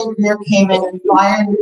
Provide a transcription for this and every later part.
career came in and fired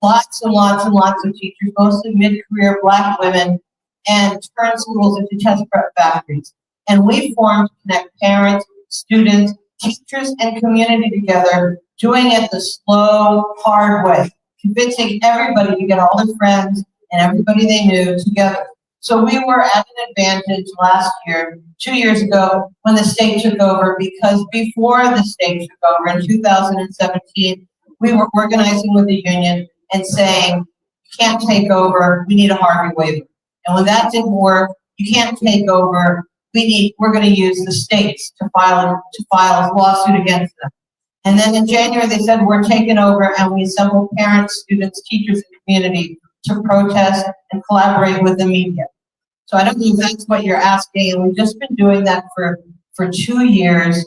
lots and lots and lots of teachers, mostly mid-career Black women, and turned schools into test prep factories. And we formed to connect parents, students, teachers, and community together, doing it the slow, hard way, convincing everybody to get all their friends and everybody they knew together. So we were at an advantage last year, 2 years ago, when the state took over, because before the state took over in 2017, we were organizing with the union and saying, you can't take over, we need a Harvey waiver. And when that didn't work, you can't take over, we're going to use the states to file a lawsuit against them. And then in January, they said, we're taking over, and we assembled parents, students, teachers, and community to protest and collaborate with the media. So I don't know if that's what you're asking, and we've just been doing that for 2 years,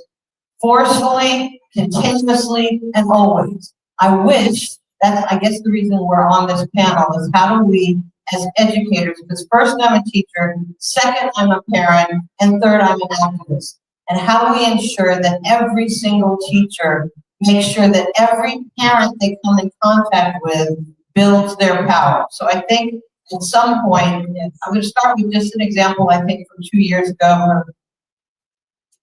forcefully, continuously, and always. I guess the reason we're on this panel is how do we, as educators, because first I'm a teacher, second I'm a parent, and third I'm an activist. And how do we ensure that every single teacher makes sure that every parent they come in contact with builds their power? So I think at some point, I'm going to start with just an example, I think from 2 years ago.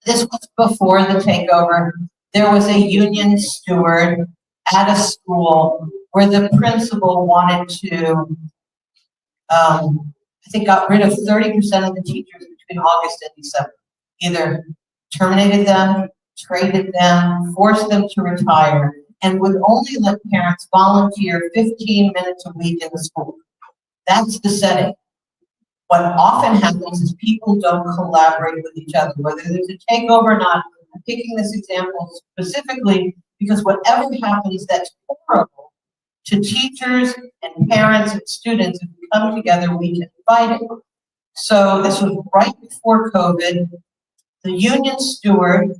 This was before the takeover. There was a union steward at a school where the principal wanted to, I think, got rid of 30% of the teachers between August and December. Either terminated them, traded them, forced them to retire, and would only let parents volunteer 15 minutes a week in the school. That's the setting. What often happens is people don't collaborate with each other, whether there's a takeover or not. I'm picking this example specifically because whatever happens that's horrible to teachers and parents and students, if we come together, we can fight it. So this was right before COVID. The union steward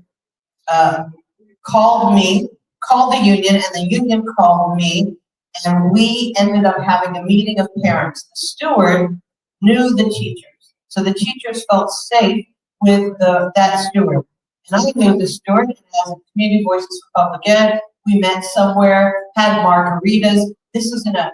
called the union, and the union called me, and we ended up having a meeting of parents. The steward knew the teachers, so the teachers felt safe with that steward. And I knew the steward, and as a Community Voices for Public Ed, we met somewhere, had margaritas. This is in a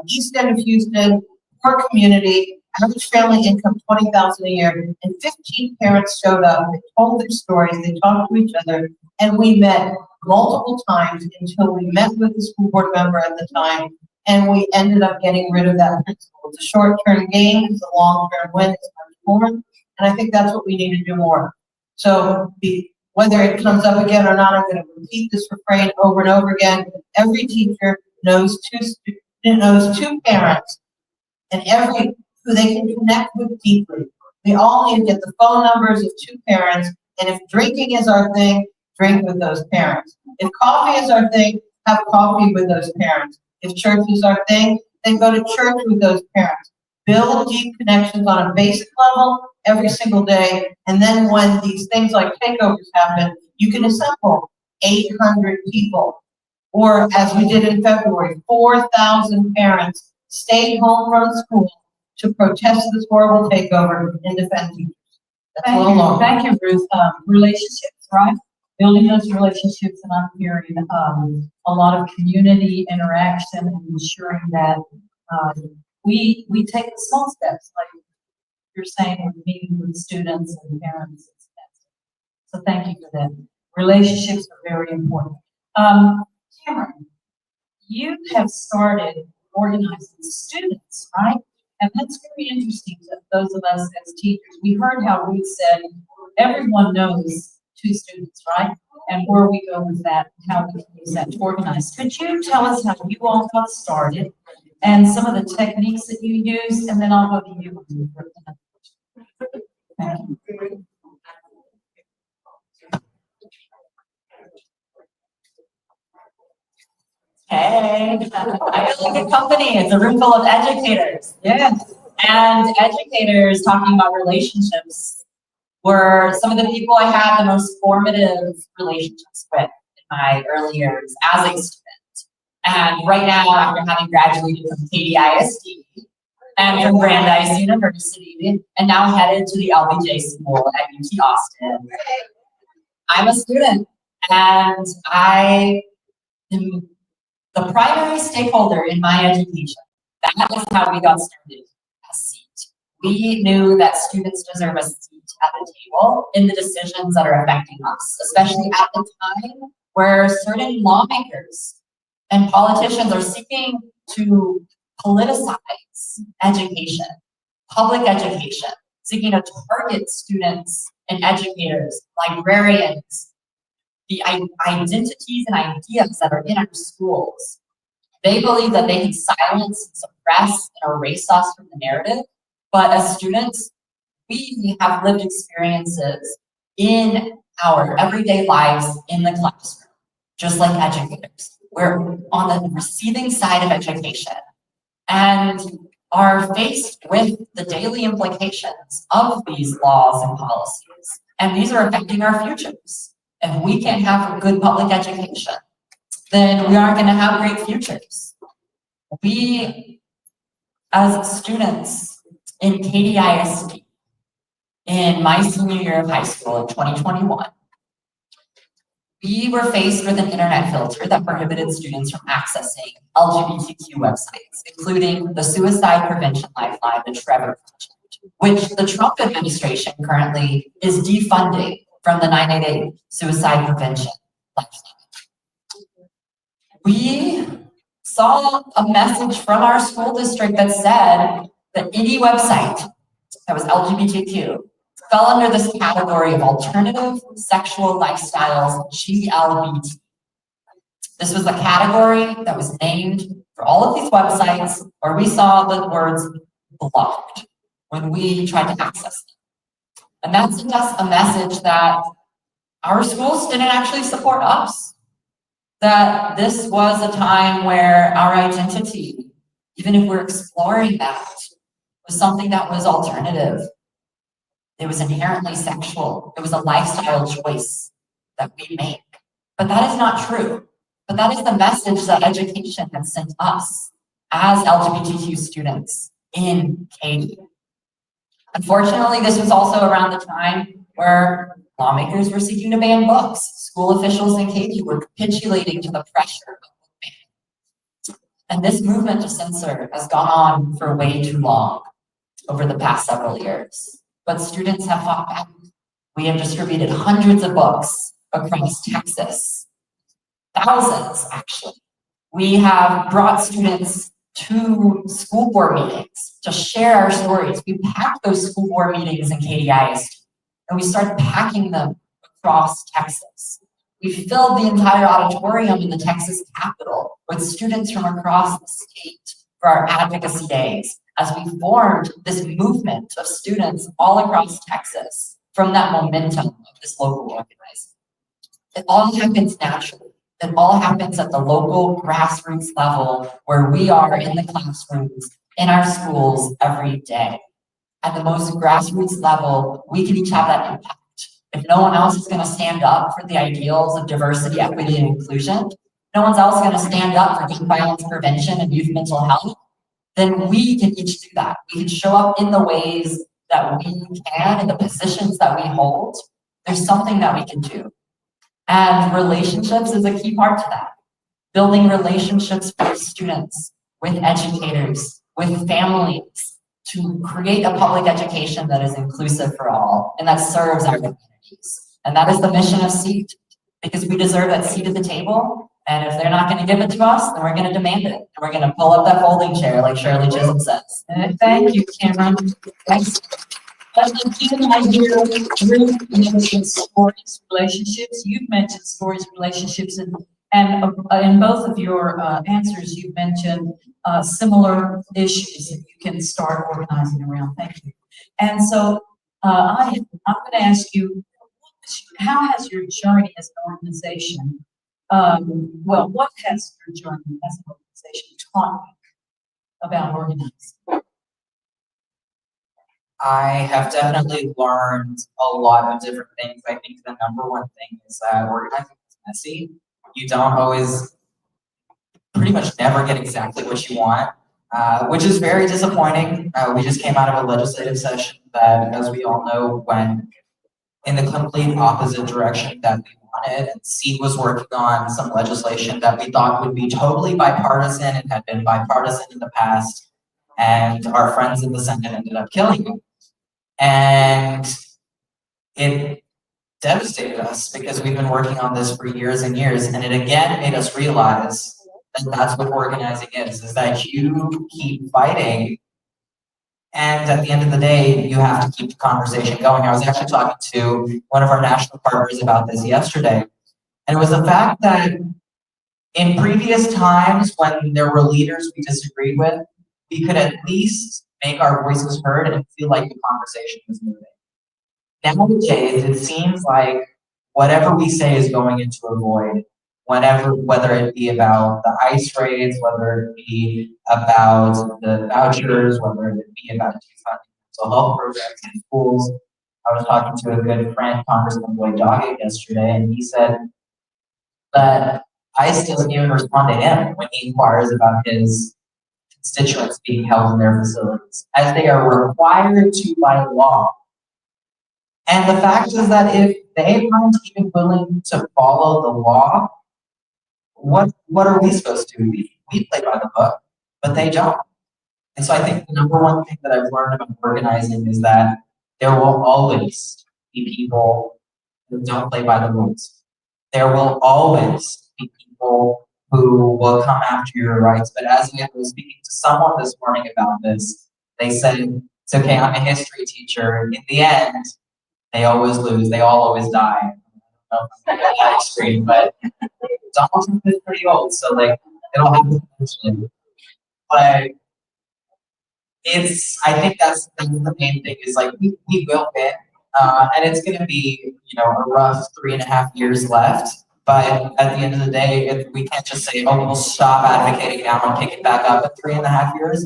east end of Houston, poor community, average family income $20,000 a year, and 15 parents showed up. They told their stories, they talked to each other, and we met multiple times until we met with the school board member at the time, and we ended up getting rid of that principal. It's a short-term gain, it's a long-term win, it's much more, and I think that's what we need to do more. So whether it comes up again or not, I'm going to repeat this refrain over and over again. Every teacher knows two parents, and who they can connect with deeply. We all need to get the phone numbers of two parents, and if drinking is our thing, drink with those parents. If coffee is our thing, have coffee with those parents. If church is our thing, then go to church with those parents. Build deep connections on a basic level every single day, and then when these things like takeovers happen, you can assemble 800 people. Or as we did in February, 4,000 parents stayed home from school to protest this horrible takeover and defend teachers. That's a little long. Thank you, Ruth. Relationships, right? Building those relationships, and I'm hearing a lot of community interaction and ensuring that we take the small steps, like you're saying, with meeting with students and parents. So thank you for that. Relationships are very important. Cameron, you have started organizing students, right? And that's very interesting to those of us as teachers. We heard how Ruth said everyone knows two students, right? And where we go with that, how we can use that to organize. Could you tell us how you all got started and some of the techniques that you use, and then I'll go to you. Thank you. Hey, I feel like a company. It's a room full of educators. Yes. And educators talking about relationships were some of the people I had the most formative relationships with in my early years as a student. And right now, after having graduated from Katy ISD and from Brandeis University, and now headed to the LBJ School at UT Austin, I'm a student, and I the primary stakeholder in my education. That is how we got started, a seat. We knew that students deserve a seat at the table in the decisions that are affecting us, especially at the time where certain lawmakers and politicians are seeking to politicize education, public education, seeking to target students and educators, librarians, the identities and ideas that are in our schools. They believe that they can silence, suppress, and erase us from the narrative. But as students, we have lived experiences in our everyday lives in the classroom, just like educators. We're on the receiving side of education and are faced with the daily implications of these laws and policies. And these are affecting our futures. If we can't have a good public education, then we aren't going to have great futures. We, as students in KDISD, in my senior year of high school in 2021, we were faced with an internet filter that prohibited students from accessing LGBTQ websites, including the Suicide Prevention Lifeline, the Trevor Project, which the Trump administration currently is defunding from the 988 Suicide Prevention Lifeline. We saw a message from our school district that said that any website that was LGBTQ fell under this category of alternative sexual lifestyles, GLBT. This was a category that was named for all of these websites where we saw the words blocked when we tried to access them. And that sent us a message that our schools didn't actually support us. That this was a time where our identity, even if we're exploring that, was something that was alternative. It was inherently sexual. It was a lifestyle choice that we make. But that is not true. But that is the message that education has sent us as LGBTQ students in Katy. Unfortunately, this was also around the time where lawmakers were seeking to ban books. School officials in Katy were capitulating to the pressure of book banning. And this movement to censor has gone on for way too long over the past several years. But students have fought back. We have distributed hundreds of books across Texas, thousands actually. We have brought students to school board meetings to share our stories. We packed those school board meetings in KDISD, and we started packing them across Texas. We filled the entire auditorium in the Texas Capitol with students from across the state for our advocacy days, as we formed this movement of students all across Texas from that momentum of this local organizing. It all happens naturally. It all happens at the local grassroots level where we are in the classrooms, in our schools every day. At the most grassroots level, we can each have that impact. If no one else is going to stand up for the ideals of diversity, equity, and inclusion, no one's else going to stand up for gun violence prevention and youth mental health, then we can each do that. We can show up in the ways that we can, in the positions that we hold. There's something that we can do. And relationships is a key part to that. Building relationships with students, with educators, with families, to create a public education that is inclusive for all and that serves our communities. And that is the mission of SEAT, because we deserve that seat at the table. And if they're not going to give it to us, then we're going to demand it. And we're going to pull up that folding chair, like Shirley Chisholm says. Thank you, Cameron. Thanks. Keeping I hear Ruth mentioned stories, relationships. You've mentioned stories, relationships, and in both of your answers, you've mentioned similar issues that you can start organizing around. Thank you. And so I'm going to ask you, how has your journey as an organization, what has your journey as an organization taught you about organizing? I have definitely learned a lot of different things. I think the number one thing is that organizing is messy. You don't always, pretty much never get exactly what you want, which is very disappointing. We just came out of a legislative session that, as we all know, went in the complete opposite direction that we on it, and Seed was working on some legislation that we thought would be totally bipartisan. It had been bipartisan in the past, and our friends in the Senate ended up killing it. And it devastated us because we've been working on this for years and years, and it again made us realize that that's what organizing is that you keep fighting, and at the end of the day, you have to keep the conversation going. I was actually talking to one of our national partners about this yesterday, and it was the fact that in previous times when there were leaders we disagreed with, we could at least make our voices heard and feel like the conversation was moving. Nowadays, it seems like whatever we say is going into a void, whether it be about the ICE raids, whether it be about the vouchers, whether it be about defunding mental health programs in schools. I was talking to a good friend, Congressman Boyd Doggett, yesterday, and he said that ICE doesn't even respond to him when he inquires about his constituents being held in their facilities, as they are required to by law. And the fact is that if they aren't even willing to follow the law, what are we supposed to be? We play by the book, but they don't. And so I think the number one thing that I've learned about organizing is that there will always be people who don't play by the rules. There will always be people who will come after your rights. But as I was speaking to someone this morning about this, they said, it's okay, I'm a history teacher. In the end, they always lose. They all always die. I don't know if I'm that extreme, but Donald Trump is pretty old, so like it'll happen eventually. But I think that's the main thing is like we will win, and it's going to be a rough 3.5 years left. But at the end of the day, we can't just say, oh, we'll stop advocating now and pick it back up in 3.5 years.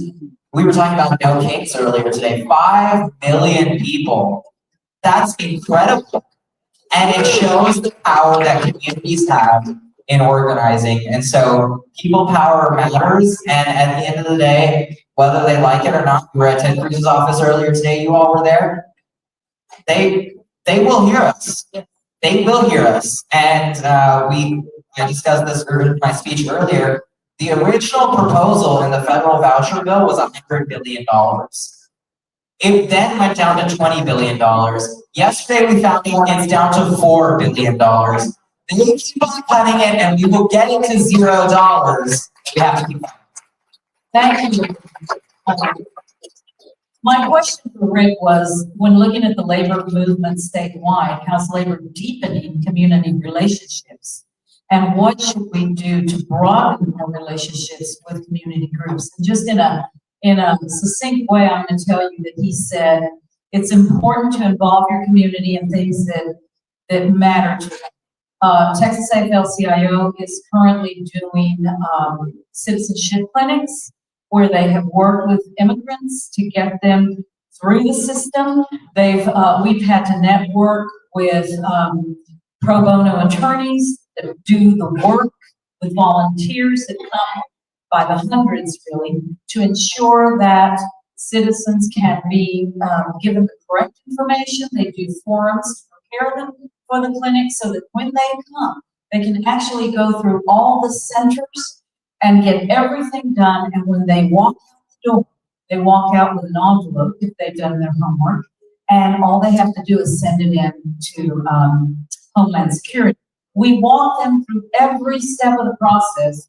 We were talking about No Kings earlier today. 5 million people. That's incredible. And it shows the power that communities have in organizing. And so people power matters. And at the end of the day, whether they like it or not, we were at Ted Cruz's office earlier today, you all were there. They will hear us. They will hear us. And I discussed this in my speech earlier. The original proposal in the federal voucher bill was $100 billion. It then went down to $20 billion. Yesterday we found out it's down to $4 billion. They keep on cutting it and we will get it to $0. We have to keep on. Thank you. My question for Rick was, when looking at the labor movement statewide, how's labor deepening community relationships? And what should we do to broaden our relationships with community groups? And just in a succinct way, I'm going to tell you that he said, it's important to involve your community in things that matter to them. Texas AFL-CIO is currently doing citizenship clinics where they have worked with immigrants to get them through the system. We've had to network with pro bono attorneys that do the work with volunteers that come by the hundreds, really, to ensure that citizens can be given the correct information. They do forums to prepare them for the clinic so that when they come, they can actually go through all the centers and get everything done. And when they walk out the door, they walk out with an envelope if they've done their homework. And all they have to do is send it in to Homeland Security. We walk them through every step of the process.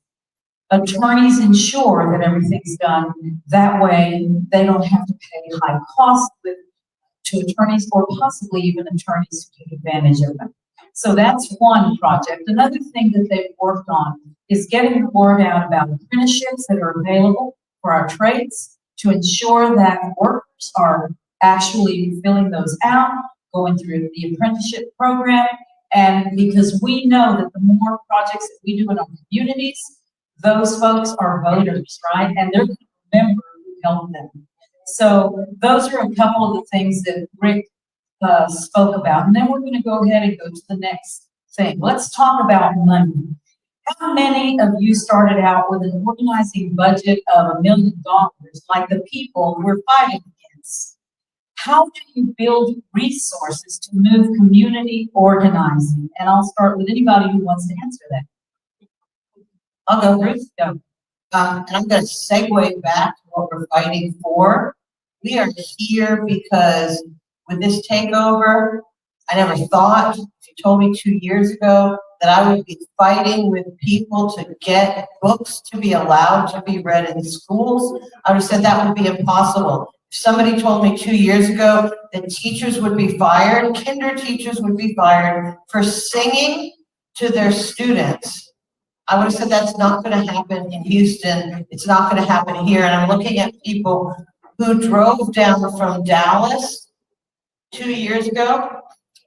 Attorneys ensure that everything's done. That way, they don't have to pay high costs to attorneys or possibly even attorneys who take advantage of them. So that's one project. Another thing that they've worked on is getting the word out about apprenticeships that are available for our trades to ensure that workers are actually filling those out, going through the apprenticeship program. And because we know that the more projects that we do in our communities, those folks are voters, right? And they're going to remember who helped them. So those are a couple of the things that Rick spoke about. And then we're going to go ahead and go to the next thing. Let's talk about money. How many of you started out with an organizing budget of $1 million, like the people we're fighting against? how do you build resources to move community organizing? And I'll start with anybody who wants to answer that. I'll go. Bruce, go. And I'm gonna segue back to what we're fighting for. We are here because with this takeover, I never thought, if you told me 2 years ago, that I would be fighting with people to get books to be allowed to be read in schools. I would have said that would be impossible. If somebody told me 2 years ago that teachers would be fired, kinder teachers would be fired for singing to their students, I would have said that's not going to happen in Houston. It's not going to happen here. And I'm looking at people who drove down from Dallas 2 years ago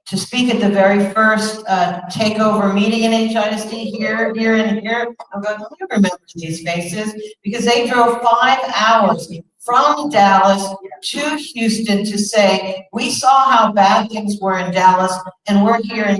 to speak at the very first takeover meeting in HISD here. I'm going, who remembers these faces? Because they drove 5 hours from Dallas to Houston to say, we saw how bad things were in Dallas, and we're here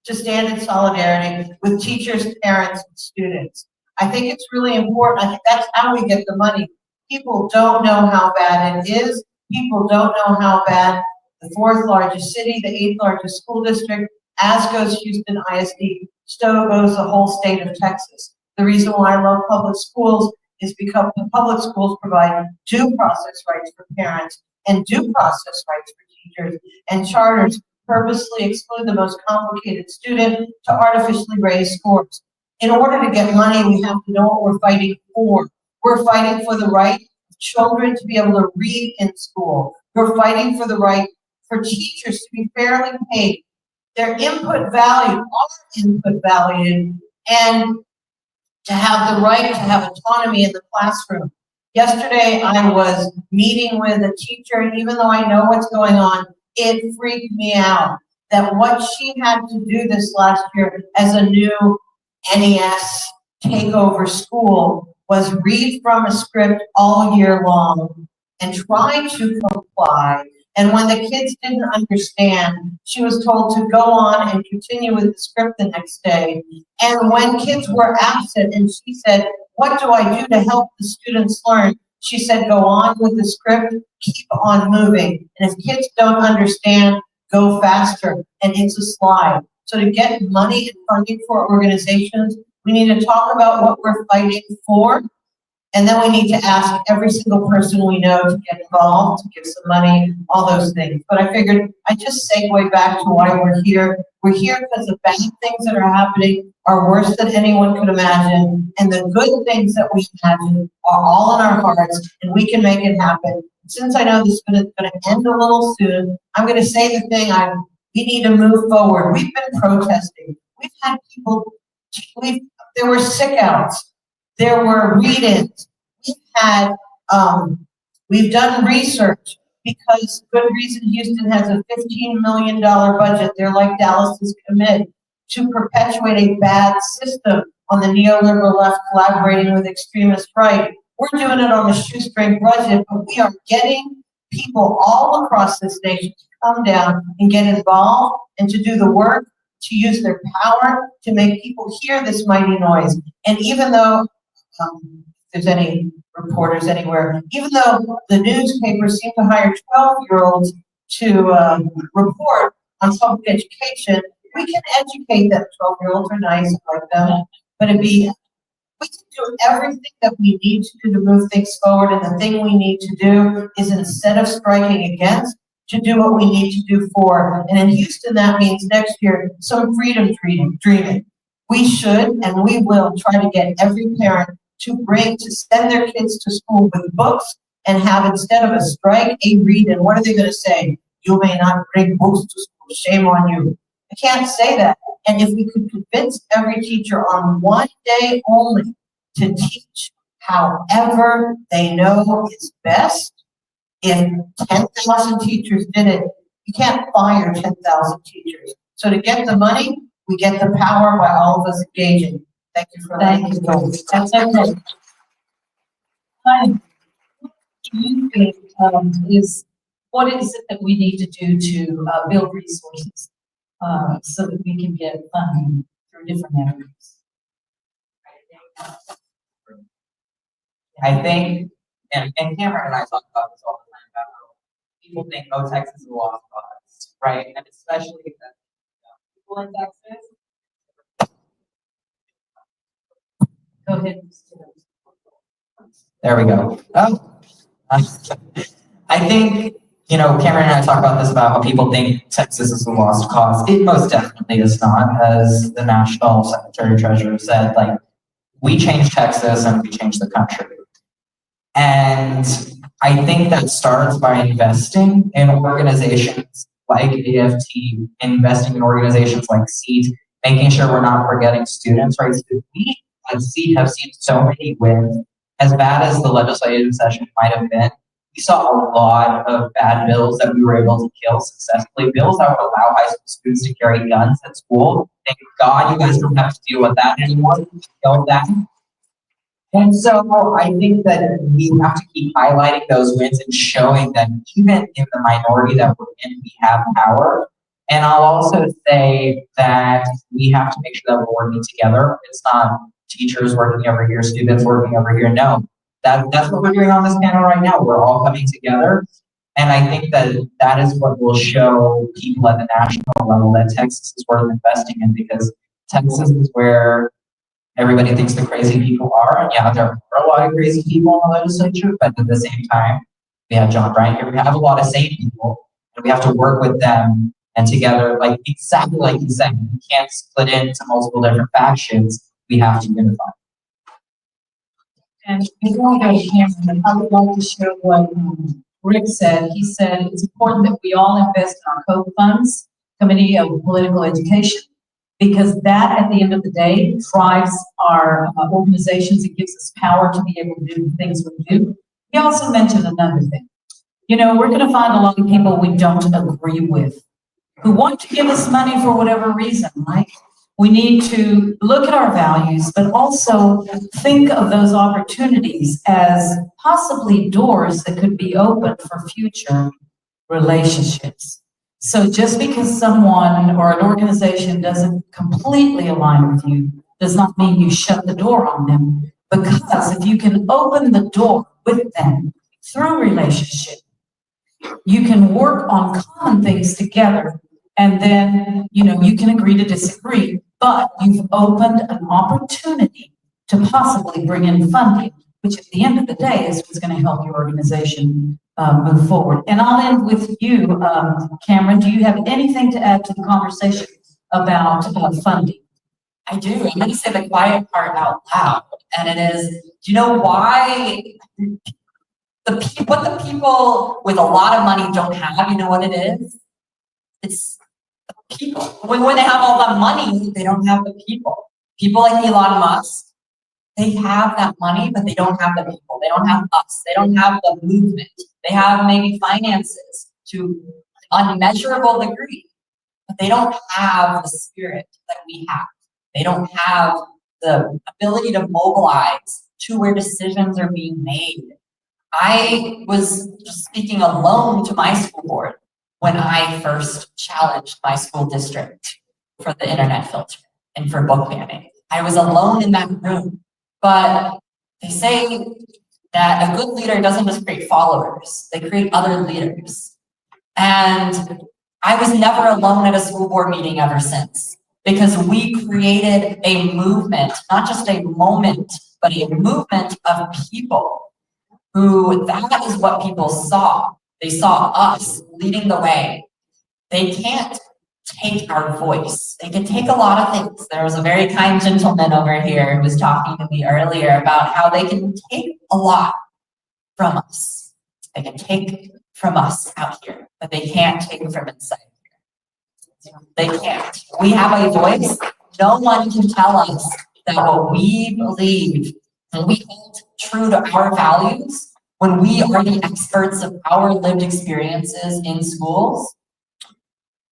to stand in solidarity with teachers, parents, and students. I think it's really important. I think that's how we get the money. People don't know how bad it is. People don't know how bad the 4th largest city, the 8th largest school district, as goes Houston ISD, so goes the whole state of Texas. The reason why I love public schools is because the public schools provide due process rights for parents and due process rights for teachers, and charters purposely exclude the most complicated student to artificially raise scores. In order to get money, we have to know what we're fighting for. We're fighting for the right of children to be able to read in school. We're fighting for the right for teachers to be fairly paid, their input valued, our input valued, and to have the right to have autonomy in the classroom. Yesterday, I was meeting with a teacher, and even though I know what's going on, it freaked me out that what she had to do this last year as a new NES takeover school was read from a script all year long and try to comply. And when the kids didn't understand, she was told to go on and continue with the script the next day. And when kids were absent and she said, what do I do to help the students learn? She said, go on with the script, keep on moving. And if kids don't understand, go faster. And it's a slide. So to get money and funding for organizations, we need to talk about what we're fighting for. And then we need to ask every single person we know to get involved, to give some money, all those things. But I figured I'd just segue back to why we're here. We're here because the bad things that are happening are worse than anyone could imagine. And the good things that we imagine are all in our hearts, and we can make it happen. Since I know this is going to end a little soon, I'm going to say the thing, we need to move forward. We've been protesting. We've had people, there were sick outs. There were read-ins. We've done research because good reason Houston has a $15 million budget. They're like Dallas's commit to perpetuate a bad system on the neoliberal left collaborating with extremist right. We're doing it on a shoestring budget, but we are getting people all across this nation to come down and get involved and to do the work, to use their power to make people hear this mighty noise. And even though if there's any reporters anywhere, even though the newspapers seem to hire 12-year-olds to report on public education, we can educate them. 12-year-olds are nice, I like them, but we can do everything that we need to do to move things forward, and the thing we need to do is, instead of striking against, to do what we need to do for. And in Houston, that means next year, some freedom dreaming. We should and we will try to get every parent to send their kids to school with books and have, instead of a strike, a read. And what are they going to say? You may not bring books to school. Shame on you. I can't say that. And if we could convince every teacher on one day only to teach however they know is best, if 10,000 teachers did it, you can't fire 10,000 teachers. So to get the money, we get the power by all of us engaging. Thank you for letting me go. That's okay. Do you think what is it that we need to do to build resources so that we can get funding through different avenues? I think, and Cameron and I talk about this all the time, about people think, oh, Texas is a lost cause, right? And especially that people in Texas. Go ahead. There we go. I think, you know, Cameron and I talk about this about how people think Texas is a lost cause. It most definitely is not, as the National Secretary Treasurer said, like, we changed Texas and we changed the country. And I think that starts by investing in organizations like AFT, investing in organizations like SEAT, making sure we're not forgetting students, right? So we at SEAT have seen so many wins. As bad as the legislative session might have been, we saw a lot of bad bills that we were able to kill successfully, bills that would allow high school students to carry guns at school. Thank God you guys don't have to deal with that anymore. We killed that. And so I think that we have to keep highlighting those wins and showing that even in the minority that we're in, we have power. And I'll also say that we have to make sure that we're working together. It's not teachers working over here, students working over here. No, that's what we're doing on this panel right now. We're all coming together. And I think that that is what will show people at the national level that Texas is worth investing in, because Texas is where everybody thinks the crazy people are. And yeah, there are a lot of crazy people in the legislature, but at the same time, we have John Bryant here. We have a lot of sane people, and we have to work with them and together, like exactly like you said, we can't split into multiple different factions. We have to unify. And before we go to Cameron, I would like to share what Rick said. He said it's important that we all invest in our COPE funds, Committee of Political Education, because that, at the end of the day, drives our organizations. It gives us power to be able to do the things we do. He also mentioned another thing. You know, we're going to find a lot of people we don't agree with who want to give us money for whatever reason, right? We need to look at our values, but also think of those opportunities as possibly doors that could be opened for future relationships. So just because someone or an organization doesn't completely align with you does not mean you shut the door on them, because if you can open the door with them through relationship, you can work on common things together, and then, you know, you can agree to disagree, but you've opened an opportunity to possibly bring in funding, which at the end of the day is what's going to help your organization move forward. And I'll end with you, Cameron. Do you have anything to add to the conversation about funding? I do. I'm going to say the quiet part out loud, and it is, do you know why what the people with a lot of money don't have? You know what it is? It's the people. When they have all that money, they don't have the people. People like Elon Musk, they have that money, but they don't have the people. They don't have us. They don't have the movement. They have maybe finances to an unmeasurable degree, but they don't have the spirit that we have. They don't have the ability to mobilize to where decisions are being made. I was just speaking alone to my school board when I first challenged my school district for the internet filter and for book banning. I was alone in that room, but they say that a good leader doesn't just create followers, they create other leaders. And I was never alone at a school board meeting ever since, because we created a movement, not just a moment, but a movement of people who, that is what people saw. They saw us leading the way. They can't take our voice. They can take a lot of things. There was a very kind gentleman over here who was talking to me earlier about how they can take a lot from us. They can take from us out here, but they can't take from inside here. They can't. We have a voice. No one can tell us that what we believe, and we hold true to our values, when we are the experts of our lived experiences in schools,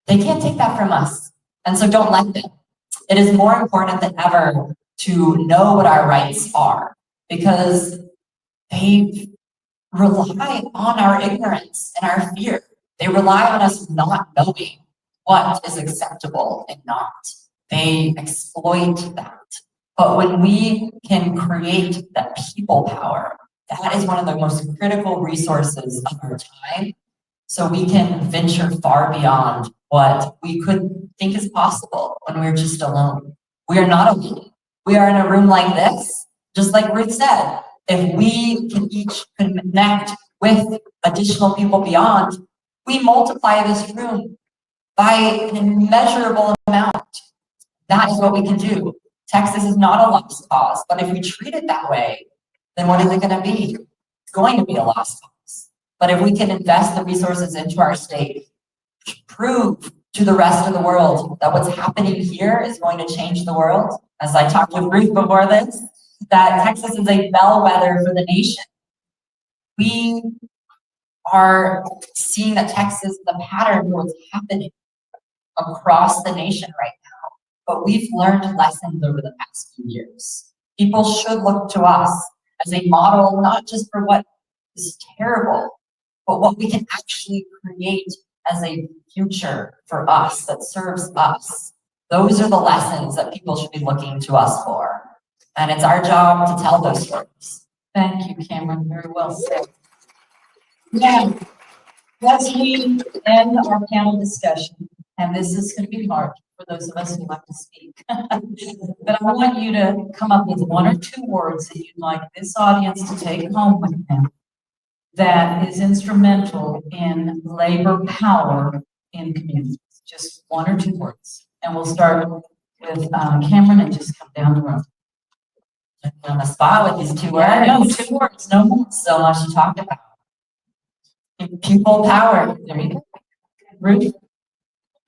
they can't take that from us. And so don't let them. It is more important than ever to know what our rights are, because they rely on our ignorance and our fear. They rely on us not knowing what is acceptable and not. They exploit that. But when we can create that people power, that is one of the most critical resources of our time so we can venture far beyond what we could think is possible when we're just alone. We are not alone. We are in a room like this, just like Ruth said. If we can each connect with additional people beyond, we multiply this room by an immeasurable amount. That is what we can do. Texas is not a lost cause, but if we treat it that way, then what is it going to be? It's going to be a lost cause. But if we can invest the resources into our state, prove to the rest of the world that what's happening here is going to change the world, as I talked with Ruth before this, that Texas is a bellwether for the nation. We are seeing that Texas is the pattern of what's happening across the nation right now. But we've learned lessons over the past few years. People should look to us as a model, not just for what is terrible, but what we can actually create as a future for us that serves us. Those are the lessons that people should be looking to us for. And it's our job to tell those stories. Thank you, Cameron, very well said. Now, as we end our panel discussion, and this is going to be hard for those of us who like to speak, but I want you to come up with 1 or 2 words that you'd like this audience to take home with them that is instrumental in labor power in communities. Just 1 or 2 words. And we'll start with Cameron and just come down the road. On the spot with these 2 words. Yeah, no, 2 words, no more. So much to talk about. People power. There you go. Ruth?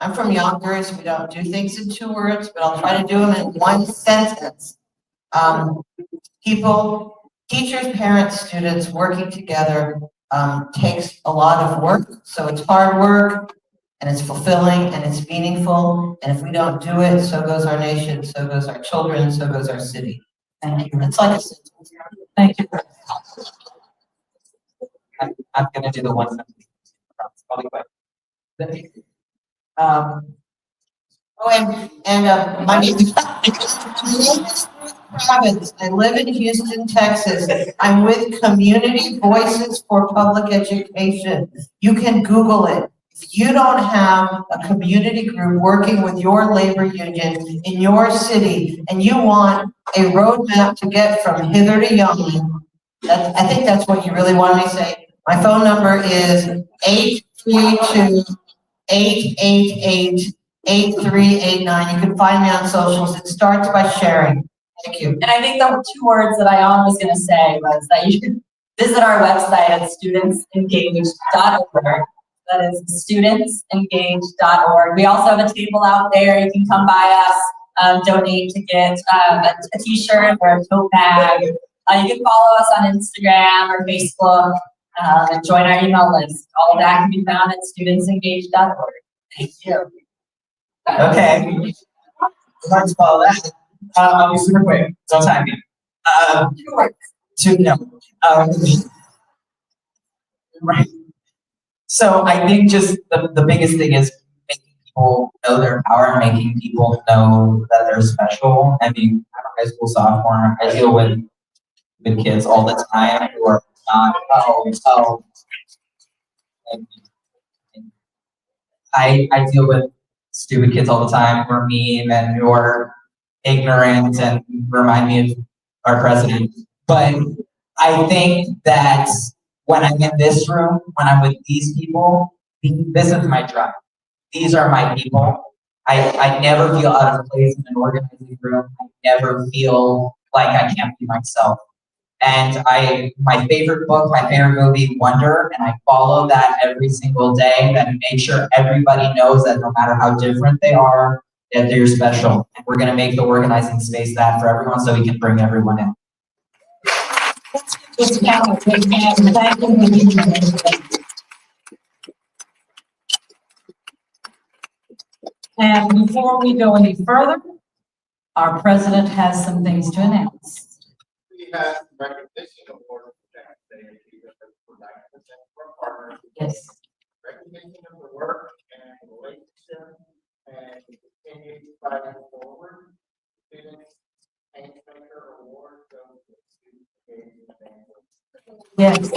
I'm from Yonkers. We don't do things in 2 words, but I'll try to do them in 1 sentence. People, teachers, parents, students working together takes a lot of work. So it's hard work, and it's fulfilling, and it's meaningful. And if we don't do it, so goes our nation, so goes our children, so goes our city. Thank you. It's like a sentence. Thank you. I'm gonna do the 1 sentence. It's probably quick. My name is Ruth Kravitz. I live in Houston, Texas. I'm with Community Voices for Public Education. You can Google it. If you don't have a community group working with your labor union in your city, and you want a roadmap to get from hither to yon, I think that's what you really want me to say. My phone number is 832-888-8389. You can find me on socials. It starts by sharing. Thank you. And I think the 2 words that I was going to say was that you should visit our website at studentsengaged.org. That is studentsengaged.org. We also have a table out there. You can come by us, donate to get a t-shirt or a tote bag. You can follow us on Instagram or Facebook and join our email list. All of that can be found at studentsengaged.org. Thank you. Okay. Let's follow that. I'll be super quick. Don't time me. 2 no. Right. So I think just the biggest thing is making people know their power and making people know that they're special. I mean, I'm a high school sophomore. I deal with kids all the time who are not, I deal with stupid kids all the time who are mean and who are ignorant and remind me of our president. But I think that when I'm in this room, when I'm with these people, this is my tribe. These are my people. I never feel out of place in an organizing room. I never feel like I can't be myself. And my favorite book, my favorite movie, Wonder, and I follow that every single day and make sure everybody knows that no matter how different they are, that they're special. And we're gonna make the organizing space that for everyone so we can bring everyone in. And before we go any further, our president has some things to announce. We have recognition award for Jack Day for partners. Yes. Recognition of the work and relationship and continue fighting forward. Students Painmaker Award goes to student engagement. Yes.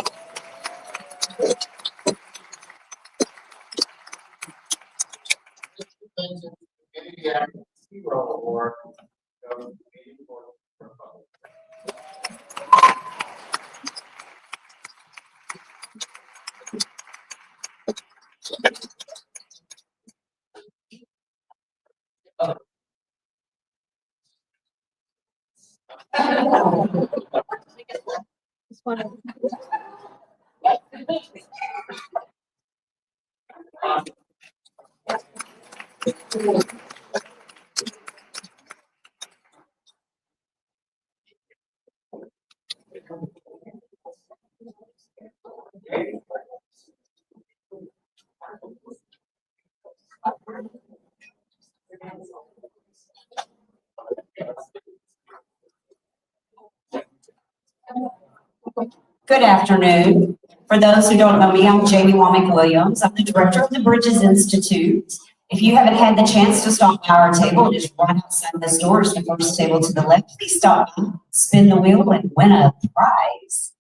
Good afternoon. For those who don't know me, I'm Jamie Womack Williams. I'm the director of the Bridges Institute. If you haven't had the chance to stop by our table, just right outside this door is the first table to the left. Please stop by, spin the wheel, and win a prize.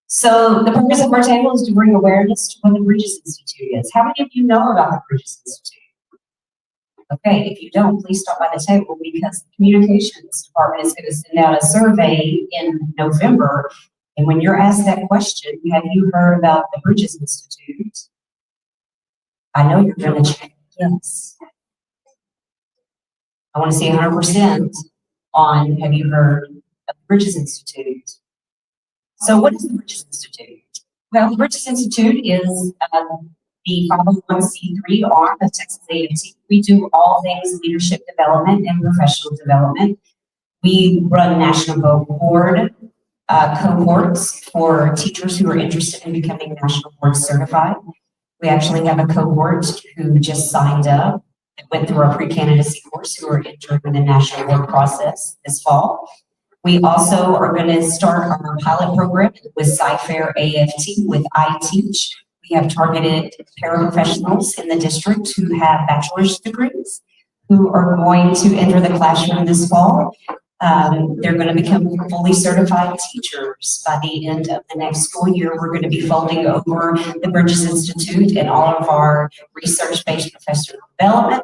So the purpose of our table is to bring awareness to what the Bridges Institute is. How many of you know about the Bridges Institute? Okay, if you don't, please stop by the table because the communications department is going to send out a survey in November. And when you're asked that question, have you heard about the Bridges Institute? I know you're going to check yes. I want to see 100% on have you heard of the Bridges Institute? So what is the Bridges Institute? Well, the Bridges Institute is the 501c3 arm of Texas AFT. We do all things leadership development and professional development. We run national board cohorts for teachers who are interested in becoming national board certified. We actually have a cohort who just signed up and went through our pre-candidacy course who are entering the national board process this fall. We also are going to start our pilot program with Sci-Fair AFT with iTeach. We have targeted paraprofessionals in the district who have bachelor's degrees who are going to enter the classroom this fall. They're going to become fully certified teachers by the end of the next school year. We're going to be folding over the Bridges Institute and all of our research-based professional development.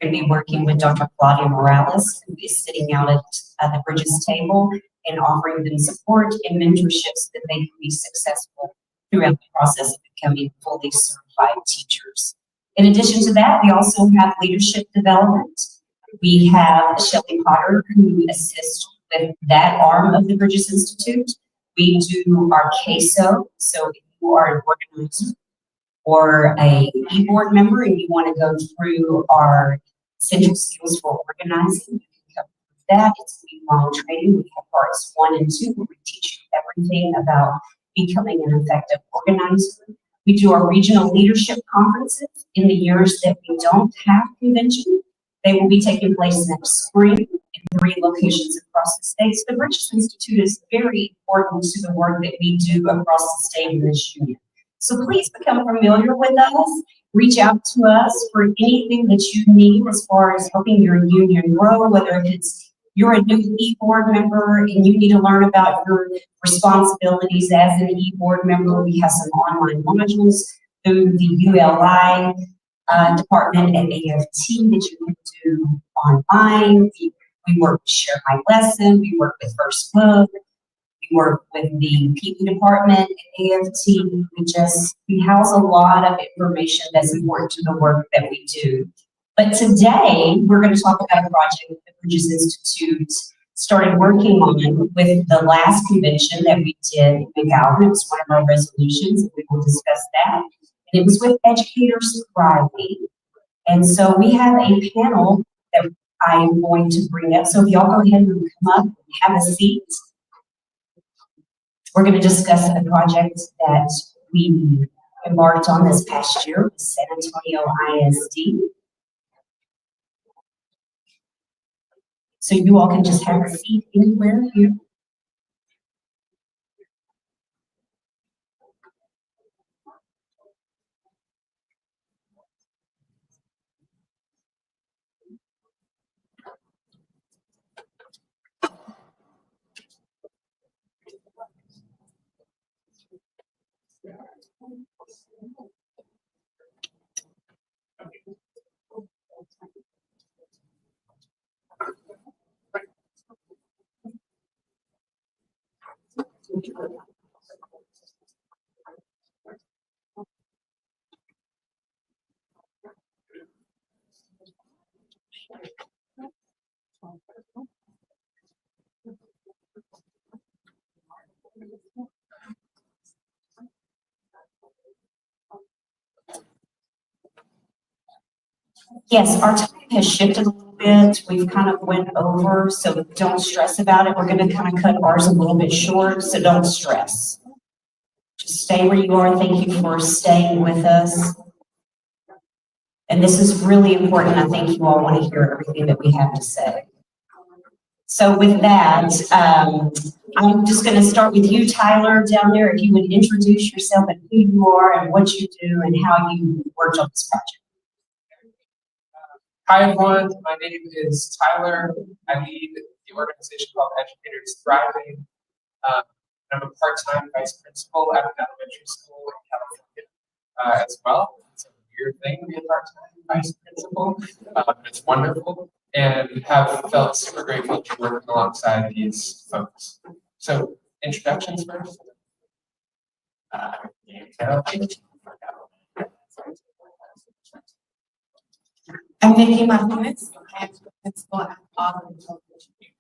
We're going to be working with Dr. Claudia Morales, who is sitting out at the Bridges table and offering them support and mentorship so that they can be successful throughout the process of becoming fully certified teachers. In addition to that, we also have leadership development. We have Shelley Potter, who assists with that arm of the Bridges Institute. We do our CASO, so if you are an organizer or a e-board member and you want to go through our essential skills for organizing, you can come with that. It's a week-long training. We have parts 1 and 2 where we teach you everything about becoming an effective organizer. We do our regional leadership conferences in the years that we don't have convention. They will be taking place next spring in 3 locations across the states. The Bridges Institute is very important to the work that we do across the state in this union. So please become familiar with us. Reach out to us for anything that you need as far as helping your union grow, whether it's you're a new e-board member and you need to learn about your responsibilities as an e-board member. We have some online modules through the ULI department at AFT that you can do online. We work with Share My Lesson. We work with First Book. We work with the PE department at AFT. We house a lot of information that's important to the work that we do. But today, we're going to talk about a project that the Bridges Institute started working on with the last convention that we did in McAllen. It was one of our resolutions, and we will discuss that. And it was with Educators Thriving. And so we have a panel that I'm going to bring up. So if y'all go ahead and come up and have a seat. We're going to discuss a project that we embarked on this past year with San Antonio ISD. So you all can just have a seat anywhere here. Yes, our time has shifted a little bit. We've kind of went over, so don't stress about it. We're gonna kind of cut ours a little bit short, so don't stress. Just stay where you are. Thank you for staying with us. And this is really important. I think you all want to hear everything that we have to say. So with that, I'm just going to start with you, Tyler, down there. If you would introduce yourself and who you are and what you do and how you worked on this project. Hi everyone, my name is Tyler. I lead the organization called Educators Thriving. I'm a part-time vice principal at an elementary school in California as well. It's a weird thing to be a part-time vice principal, but it's wonderful, and have felt super grateful to work alongside these folks. So, introductions first. I'm Nikki Martinez. I'm the principal at Auburn Elementary.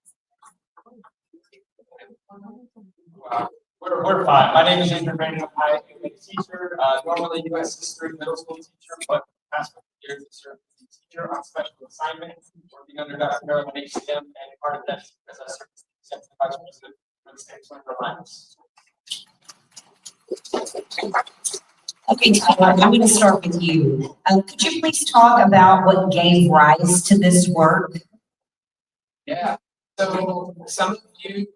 We're fine. My name is Andrew Brandon. I am a teacher, normally U.S. history middle school teacher, but the past 50 years I served as a teacher on special assignment, working under Dr. Carolyn HCM, and part of that is because I served as the executive vice president for the state of North Carolina. Okay, Tyler, I'm going to start with you. Could you please talk about what gave rise to this work? Yeah. So some of you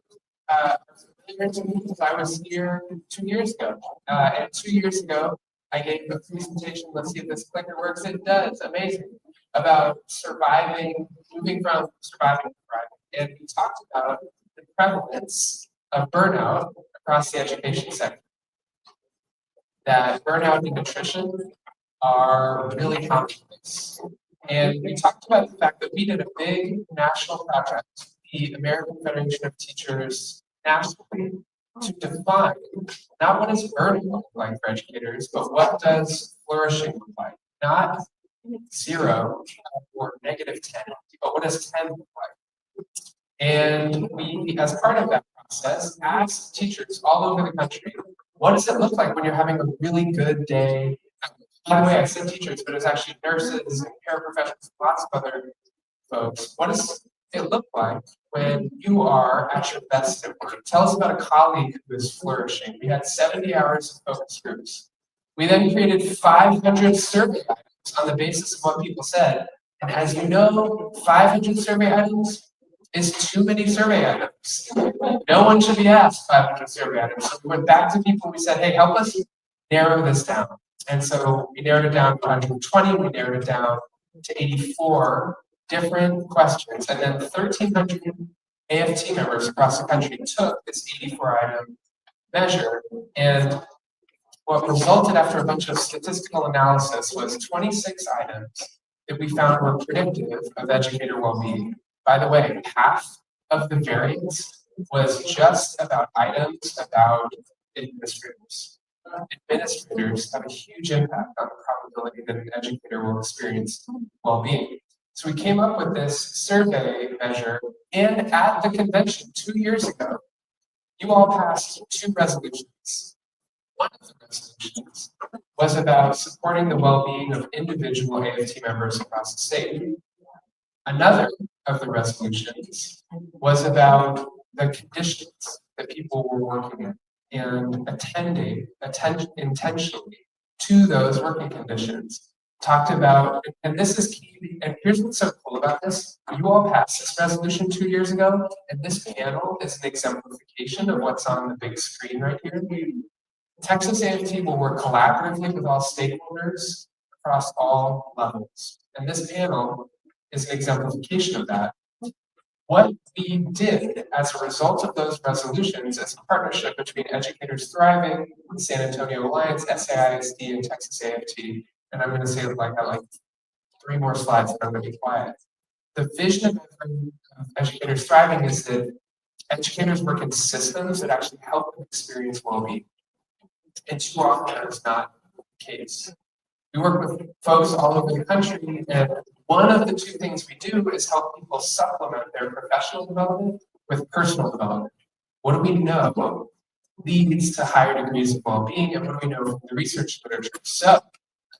are familiar to me because I was here 2 years ago. And 2 years ago, I gave a presentation. Let's see if this clicker works. It does. Amazing. About surviving, moving from surviving to thriving. And we talked about the prevalence of burnout across the education sector. That burnout and nutrition are really commonplace. And we talked about the fact that we did a big national project, the American Federation of Teachers nationally, to define not what does burnout look like for educators, but what does flourishing look like? Not 0 or -10, but what does 10 look like? And we, as part of that process, asked teachers all over the country, what does it look like when you're having a really good day? By the way, I said teachers, but it's actually nurses and paraprofessionals, lots of other folks. What does it look like when you are at your best at work? Tell us about a colleague who is flourishing. We had 70 hours of focus groups. We then created 500 survey items on the basis of what people said. And as you know, 500 survey items is too many survey items. No one should be asked 500 survey items. So we went back to people, we said, hey, help us narrow this down. And so we narrowed it down to 120, we narrowed it down to 84 different questions. And then 1,300 AFT members across the country took this 84-item measure. And what resulted after a bunch of statistical analysis was 26 items that we found were predictive of educator well-being. By the way, half of the variance was just about items about administrators. Administrators have a huge impact on the probability that an educator will experience well-being. So we came up with this survey measure, and at the convention 2 years ago, you all passed 2 resolutions. One of the resolutions was about supporting the well-being of individual AFT members across the state. Another of the resolutions was about the conditions that people were working in and attending intentionally to those working conditions. Talked about, and this is key, and here's what's so cool about this. You all passed this resolution 2 years ago, and this panel is an exemplification of what's on the big screen right here. Texas AFT will work collaboratively with all stakeholders across all levels. And this panel is an exemplification of that. What we did as a result of those resolutions is a partnership between Educators Thriving, the San Antonio Alliance, SAISD, and Texas AFT. And I'm going to say it like I 3 more slides, and I'm going to be quiet. The vision of Educators Thriving is that educators work in systems that actually help them experience well-being. And too often that is not the case. We work with folks all over the country, and one of the 2 things we do is help people supplement their professional development with personal development. What do we know leads to higher degrees of well-being, and what do we know from the research literature? So,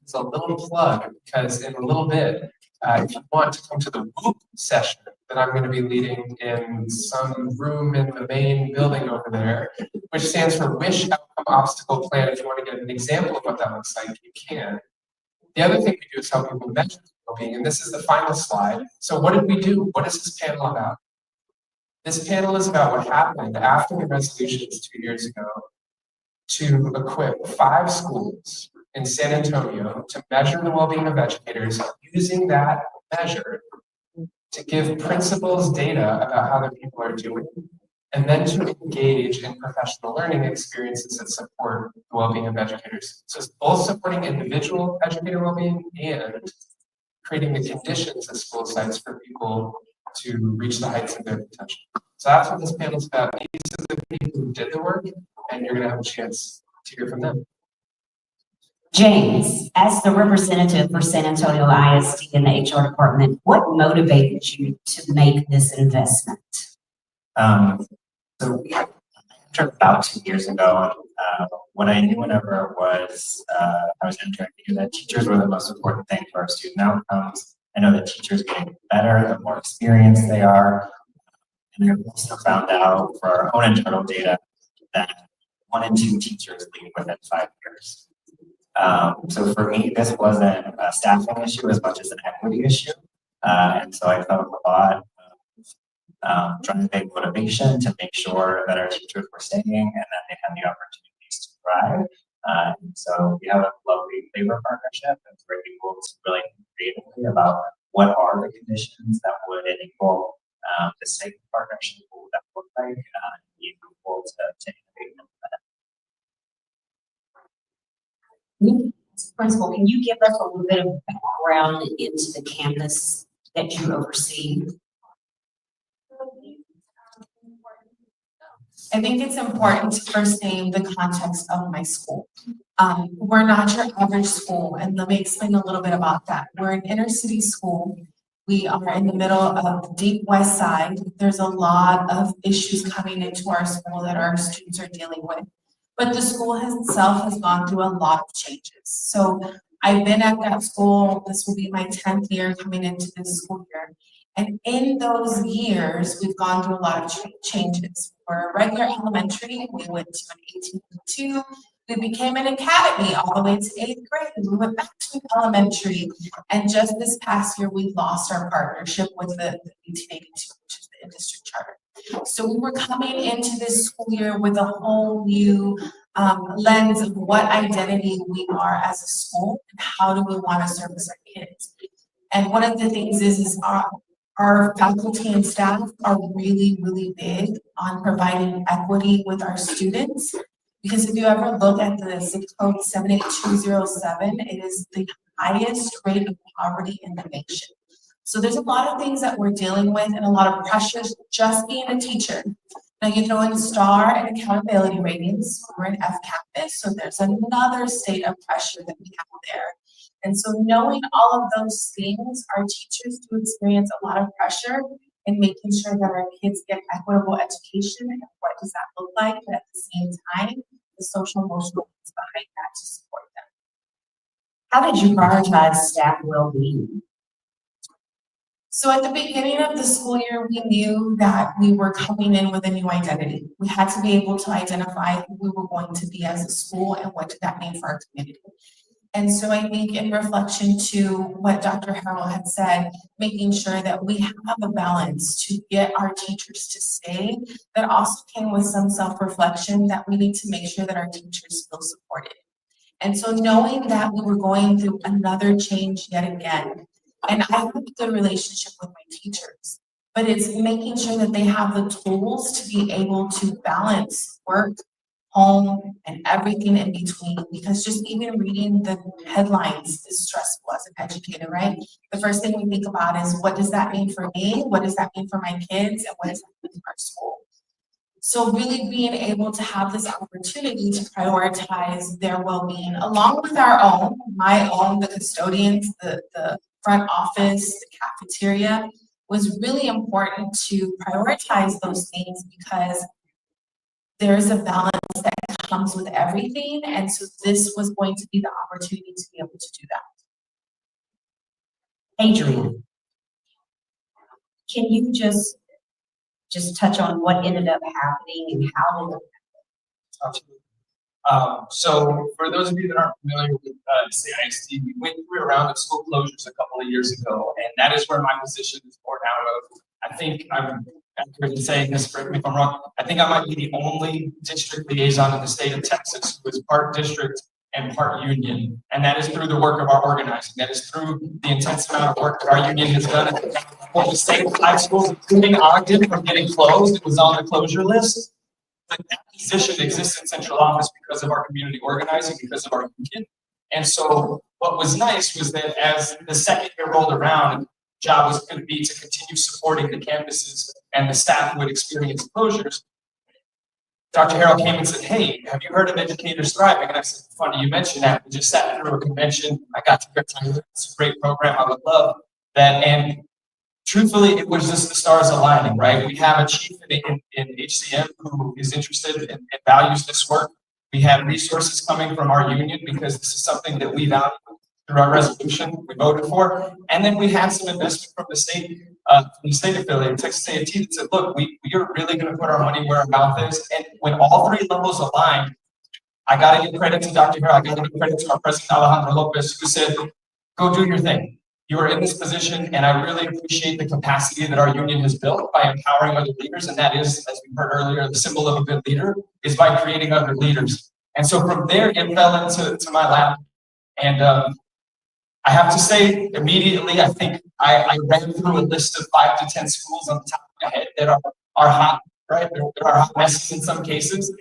it's a little plug, because in a little bit, If you want to come to the WHOOP session that I'm going to be leading in some room in the main building over there, which stands for Wish Outcome Obstacle Plan. If you want to get an example of what that looks like, you can. The other thing we do is help people measure well-being, and this is the final slide. So what did we do? What is this panel about? This panel is about what happened after the resolutions 2 years ago to equip 5 schools in San Antonio to measure the well-being of educators using that measure to give principals data about how their people are doing, and then to engage in professional learning experiences that support the well-being of educators. So it's both supporting individual educator well-being and creating the conditions at school sites for people to reach the heights of their potential. So that's what this panel is about. These are the people who did the work, and you're going to have a chance to hear from them. James, as the representative for San Antonio ISD in the HR department, what motivated you to make this investment? So we entered about 2 years ago. What I knew whenever I was entering, I knew that teachers were the most important thing for our student outcomes. I know that teachers getting better the more experienced they are. And I also found out for our own internal data that 1 in 2 teachers leave within 5 years. So for me, this wasn't a staffing issue as much as an equity issue. And so I felt a lot of driving motivation to make sure that our teachers were staying and that they had the opportunities to thrive. And so we have a lovely labor partnership and we're able to really think creatively about what are the conditions that would enable this type of partnership, what would that look like, and be able to innovate in that. Principal, can you give us a little bit of background into the campus that you oversee? I think it's important to first name the context of my school. We're not your average school, and let me explain a little bit about that. We're an inner city school. We are in the middle of deep west side. There's a lot of issues coming into our school that our students are dealing with. But the school itself has gone through a lot of changes. So I've been at that school, this will be my 10th year coming into this school year. And in those years, we've gone through a lot of changes. For a regular elementary, we went to an 18.2. We became an academy all the way to 8th grade. We went back to elementary. And just this past year, we lost our partnership with the 1882, which is the industry charter. So we were coming into this school year with a whole new lens of what identity we are as a school and how do we want to service our kids. And one of the things is our faculty and staff are really, really big on providing equity with our students. Because if you ever look at the zip code 78207, it is the highest rate of poverty in the nation. So there's a lot of things that we're dealing with and a lot of pressures just being a teacher. Now you throw in STAR and accountability ratings. We're an F campus, so there's another state of pressure that we have there. And so knowing all of those things, our teachers do experience a lot of pressure in making sure that our kids get equitable education and what does that look like, but at the same time, the social emotional needs behind that to support them. How did you prioritize staff well-being? So at the beginning of the school year, we knew that we were coming in with a new identity. We had to be able to identify who we were going to be as a school and what did that mean for our community. And so I think in reflection to what Dr. Harrell had said, making sure that we have a balance to get our teachers to stay, that also came with some self-reflection that we need to make sure that our teachers feel supported. And so knowing that we were going through another change yet again, and I have a good relationship with my teachers, but it's making sure that they have the tools to be able to balance work, home, and everything in between, because just even reading the headlines is stressful as an educator, right? The first thing we think about is what does that mean for me? What does that mean for my kids? And what does that mean for our school? So really being able to have this opportunity to prioritize their well-being along with our own, my own, the custodians, the front office, the cafeteria, was really important to prioritize those things because there's a balance that comes with everything. And so this was going to be the opportunity to be able to do that. Adrian, can you just touch on what ended up happening and how did Absolutely. So for those of you that aren't familiar with CISD, we went through a round of school closures a couple of years ago, and that is where my position is born out of. I think I'm accurate in saying this, correct me if I'm wrong, I think I might be the only district liaison in the state of Texas who is part district and part union. And that is through the work of our organizing. That is through the intense amount of work that our union has done for the state of high schools, including Ogden, from getting closed. It was on the closure list. But that position exists in central office because of our community organizing, because of our union. And so what was nice was that as the second year rolled around, the job was going to be to continue supporting the campuses and the staff who would experience closures. Dr. Harrell came and said, hey, have you heard of Educators Thriving? And I said, funny you mentioned that. We just sat through a convention. I got to hear Tyler. It's a great program. I would love that. And truthfully, it was just the stars aligning, right? We have a chief in HCM who is interested and values this work. We have resources coming from our union because this is something that we value through our resolution we voted for. And then we had some investment from the state affiliate, Texas AFT, that said, look, we are really going to put our money where our mouth is. And when all three levels aligned, I got to give credit to Dr. Harrell, I got to give credit to our president, Alejandro Lopez, who said, go do your thing. You are in this position, and I really appreciate the capacity that our union has built by empowering other leaders, and that is, as we heard earlier, the symbol of a good leader is by creating other leaders. And so from there, it fell into my lap, and I have to say, immediately, I think I ran through a list of 5 to 10 schools on the top of my head that are hot, right? There are hot messes in some cases.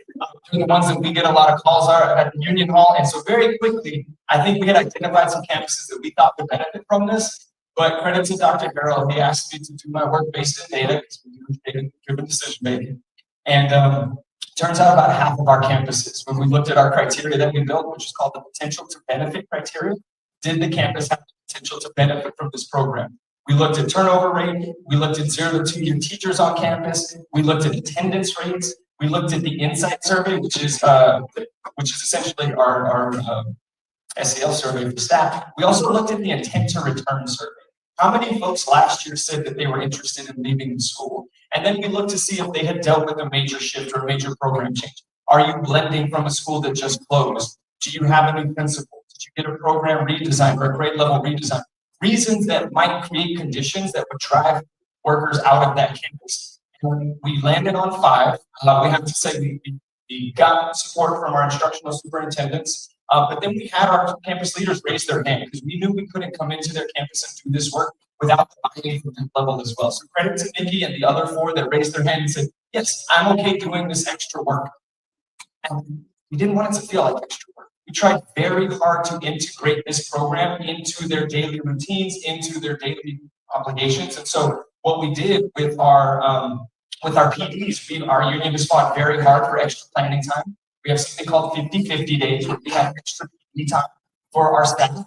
The ones that we get a lot of calls are at the Union Hall. And so very quickly, I think we had identified some campuses that we thought would benefit from this. But credit to Dr. Harrell, he asked me to do my work based in data, because we do data-driven decision making. And turns out about half of our campuses, when we looked at our criteria that we built, which is called the potential to benefit criteria, did the campus have the potential to benefit from this program? We looked at turnover rate, we looked at 0 to 2 year teachers on campus, we looked at attendance rates, we looked at the insight survey, which is essentially our SEL survey for staff. We also looked at the intent to return survey. How many folks last year said that they were interested in leaving the school? And then we looked to see if they had dealt with a major shift or a major program change. Are you blending from a school that just closed? Do you have a new principal? Did you get a program redesign or a grade level redesign? Reasons that might create conditions that would drive workers out of that campus. And we landed on 5. We have to say we got support from our instructional superintendents, but then we had our campus leaders raise their hand because we knew we couldn't come into their campus and do this work without buy-in from that level as well. So credit to Nikki and the other 4 that raised their hand and said, yes, I'm okay doing this extra work. And we didn't want it to feel like extra work. We tried very hard to integrate this program into their daily routines, into their daily obligations. And so what we did with our PDs, our union has fought very hard for extra planning time. We have something called 50-50 days where we have extra PD time for our staff.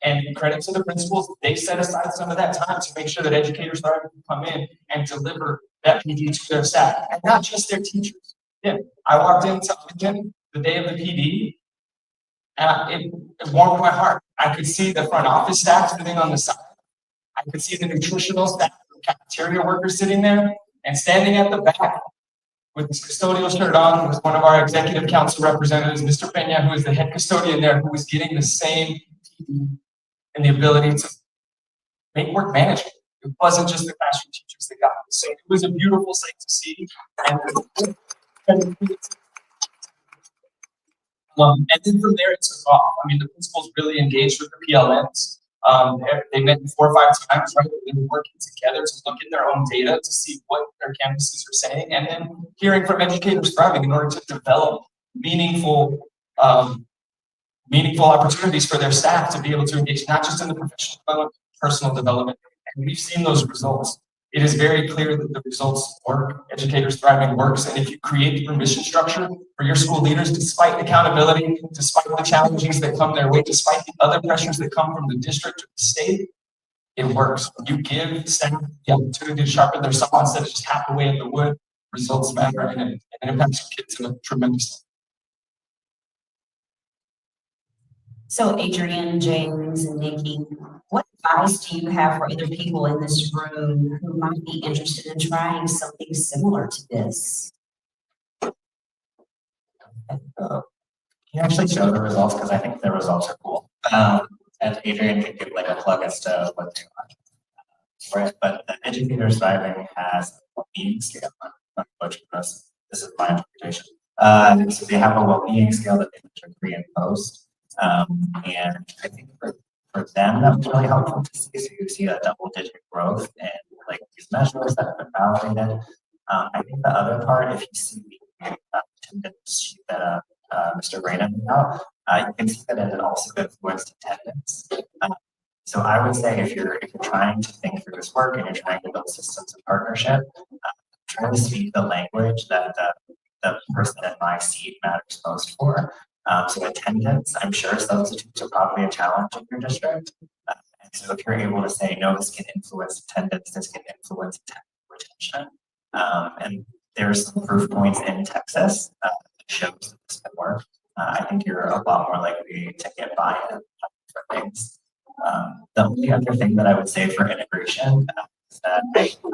And credit to the principals, they set aside some of that time to make sure that educators are able to come in and deliver that PD to their staff, and not just their teachers. Yeah, I walked into Ogden the day of the PD, and it warmed my heart. I could see the front office staff sitting on the side. I could see the nutritional staff, the cafeteria workers sitting there, and standing at the back with his custodial shirt on was one of our executive council representatives, Mr. Pena, who is the head custodian there, who was getting the same PD and the ability to make work manageable. It wasn't just the classroom teachers that got this. So it was a beautiful sight to see. And then from there, it took off. I mean, the principals really engaged with the PLNs. They met 4 or 5 times, right? They were working together to look at their own data to see what their campuses are saying, and then hearing from Educators Thriving in order to develop meaningful opportunities for their staff to be able to engage not just in the professional development, personal development. And we've seen those results. It is very clear that the results work. Educators Thriving works. And if you create the permission structure for your school leaders, despite accountability, despite the challenges that come their way, despite the other pressures that come from the district or the state, it works. You give staff the opportunity to sharpen their saw instead of just hack away at the wood. Results matter, and it impacts your kids in a tremendous way. So Adrian, James, and Nikki, What advice do you have for other people in this room who might be interested in trying something similar to this? Can you actually show the results? Because I think the results are cool. And Adrian could give like a plug as to what they are. Right, but the Educator Thriving has a well-being scale. I'm butchering this. This is my interpretation. So they have a well-being scale that they measure pre and post. And I think for them that was really helpful to see. So you see a double-digit growth in like these measures that have been validated. I think the other part, if you see the attendance sheet that Mr. Brandon put out, you can see that it also influenced attendance. So I would say if you're trying to think through this work and you're trying to build systems of partnership, try to speak the language that the person in my seat matters most for. So attendance, I'm sure substitutes are probably a challenge in your district. And so if you're able to say, no, this can influence attendance, this can influence retention. And there's some proof points in Texas that shows that this can work. I think you're a lot more likely to get buy-in for things. The only other thing that I would say for integration is that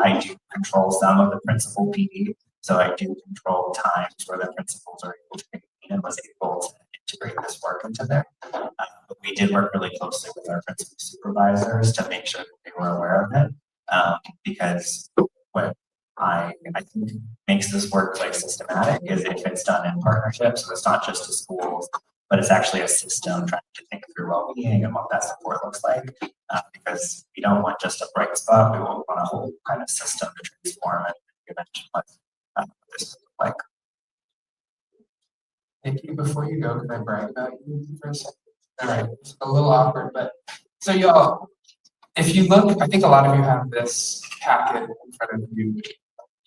I do control some of the principal PD. So I do control times where the principals are able to convene and was able to integrate this work into there. But we did work really closely with our principal supervisors to make sure that they were aware of it. Because what I think makes this workplace systematic is if it's done in partnership. So it's not just the schools, but it's actually a system trying to think through well-being and what that support looks like. Because we don't want just a bright spot, we want a whole kind of system to transform and mention what this looks like. Nikki, before you go, can I brag about you for a second? All right, it's a little awkward, but so y'all, if you look, I think a lot of you have this packet in front of you.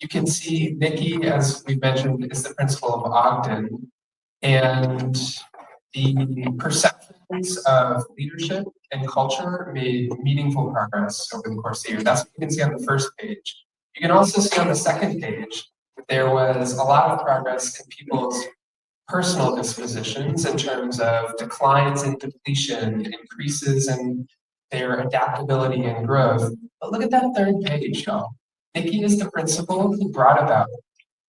You can see Nikki, as we mentioned, is the principal of Ogden, and the perceptions of leadership and culture made meaningful progress over the course of the year. That's what you can see on the first page. You can also see on the second page that there was a lot of progress in people's personal dispositions in terms of declines in depletion, increases in their adaptability and growth. But look at that third page, y'all. Nikki is the principal who brought about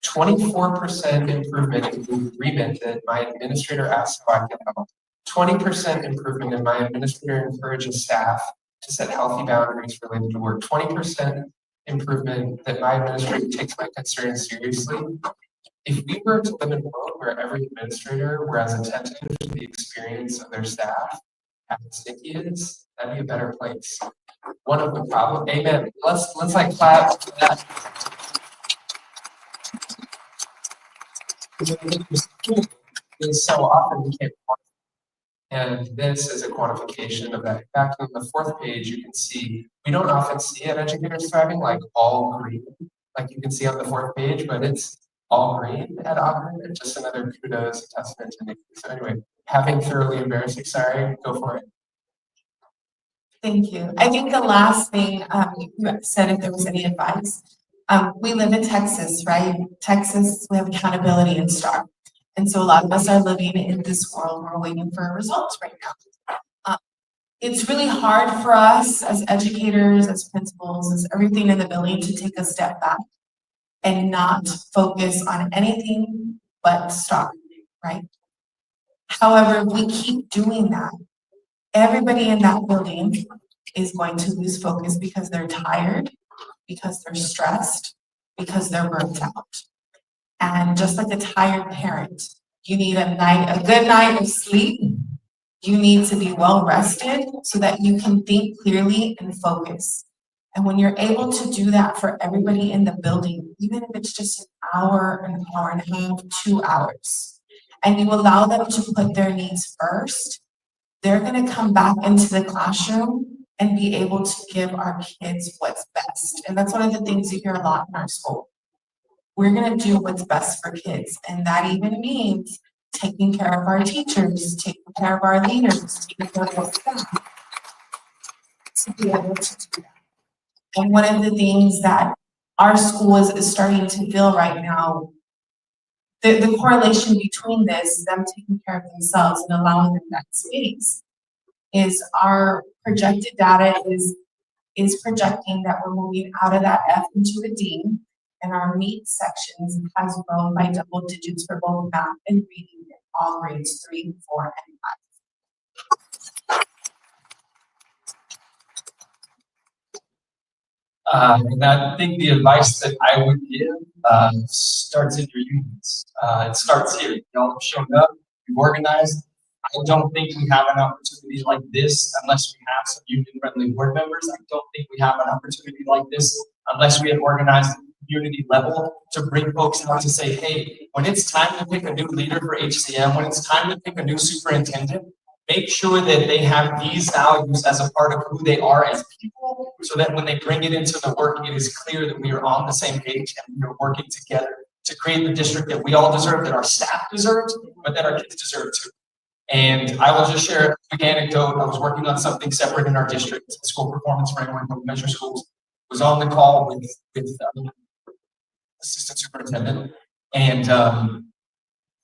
24% improvement in the agreement that my administrator asked how I can help. 20% improvement in my administrator encourages staff to set healthy boundaries related to work. 20% improvement that my administrator takes my concerns seriously. If we were to live in a world where every administrator were as attentive to the experience of their staff as Nikki is, that'd be a better place. One of the problems, amen. Let's like clap for that. Is so often we can't quantify. And this is a quantification of that. Back on the fourth page, you can see we don't often see at Educators Thriving like all green, like you can see on the fourth page, but it's all green at Auburn. And just another kudos, testament to Nikki. So anyway, having thoroughly embarrassing, sorry, go for it. Thank you. I think the last thing you said, if there was any advice, we live in Texas, right? Texas, we have accountability in STAR. And so a lot of us are living in this world, we're waiting for results right now. It's really hard for us as educators, as principals, as everything in the building to take a step back and not focus on anything but STAR, right? However, if we keep doing that, everybody in that building is going to lose focus because they're tired, because they're stressed, because they're burnt out. And just like a tired parent, you need a good night of sleep. You need to be well rested so that you can think clearly and focus. And when you're able to do that for everybody in the building, even if it's just an hour and a half, 2 hours, and you allow them to put their needs first, they're going to come back into the classroom and be able to give our kids what's best. And that's one of the things you hear a lot in our school. We're going to do what's best for kids. And that even means taking care of our teachers, taking care of our leaders, taking care of our staff to be able to do that. And one of the things that our school is starting to feel right now, the correlation between this, them taking care of themselves and allowing them that space, is our projected data is projecting that we're moving out of that F into a D, and our meat sections has grown by double digits for both math and reading in all grades 3, 4, and 5. And I think the advice that I would give starts in your unions. It starts here. Y'all have shown up, you've organized. I don't think we have an opportunity like this unless we have some union-friendly board members. I don't think we have an opportunity like this unless we have organized at the community level to bring folks out to say, hey, when it's time to pick a new leader for HCM, when it's time to pick a new superintendent, make sure that they have these values as a part of who they are as people, so that when they bring it into the work, it is clear that we are on the same page and we are working together to create the district that we all deserve, that our staff deserves, but that our kids deserve too. And I will just share a quick anecdote. I was working on something separate in our district, school performance framework of measure schools. Was on the call with assistant superintendent, and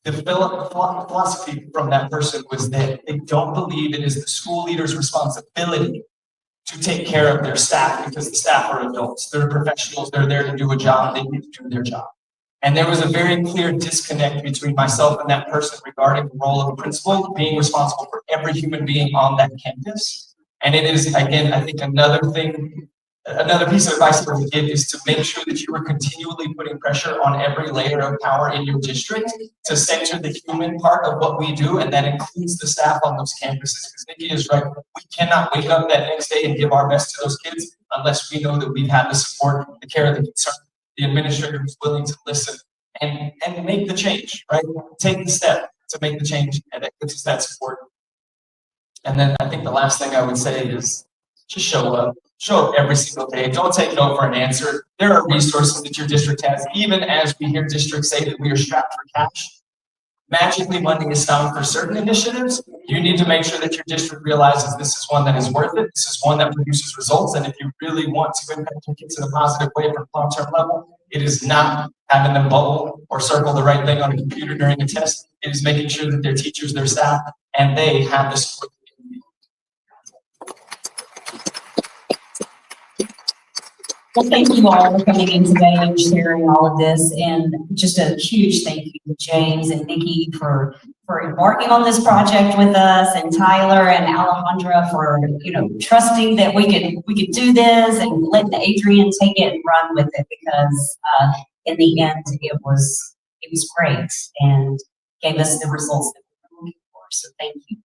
the philosophy from that person was that they don't believe it is the school leader's responsibility to take care of their staff, because the staff are adults, they're professionals, they're there to do a job, they need to do their job. And there was a very clear disconnect between myself and that person regarding the role of a principal being responsible for every human being on that campus. And it is, again, I think another piece of advice I would give is to make sure that you are continually putting pressure on every layer of power in your district to center the human part of what we do, and that includes the staff on those campuses. Because Nikki is right, we cannot wake up that next day and give our best to those kids unless we know that we've had the support, the care, the concern, the administrator who's willing to listen and make the change, right? Take the step to make the change, and it gives us that support. And then I think the last thing I would say is just show up. Show up every single day. Don't take no for an answer. There are resources that your district has, even as we hear districts say that we are strapped for cash. Magically, money is found for certain initiatives. You need to make sure that your district realizes this is one that is worth it. This is one that produces results. And if you really want to impact your kids in a positive way from a long-term level, it is not having them bubble or circle the right thing on a computer during a test. It is making sure that their teachers, their staff, and they have the support. Well, thank you all for coming in today and sharing all of this, and just a huge thank you to James and Nikki for embarking on this project with us, and Tyler and Alejandra for trusting that we could do this, and letting Adrian take it and run with it, because in the end it was great and gave us the results that we were looking for. So thank you.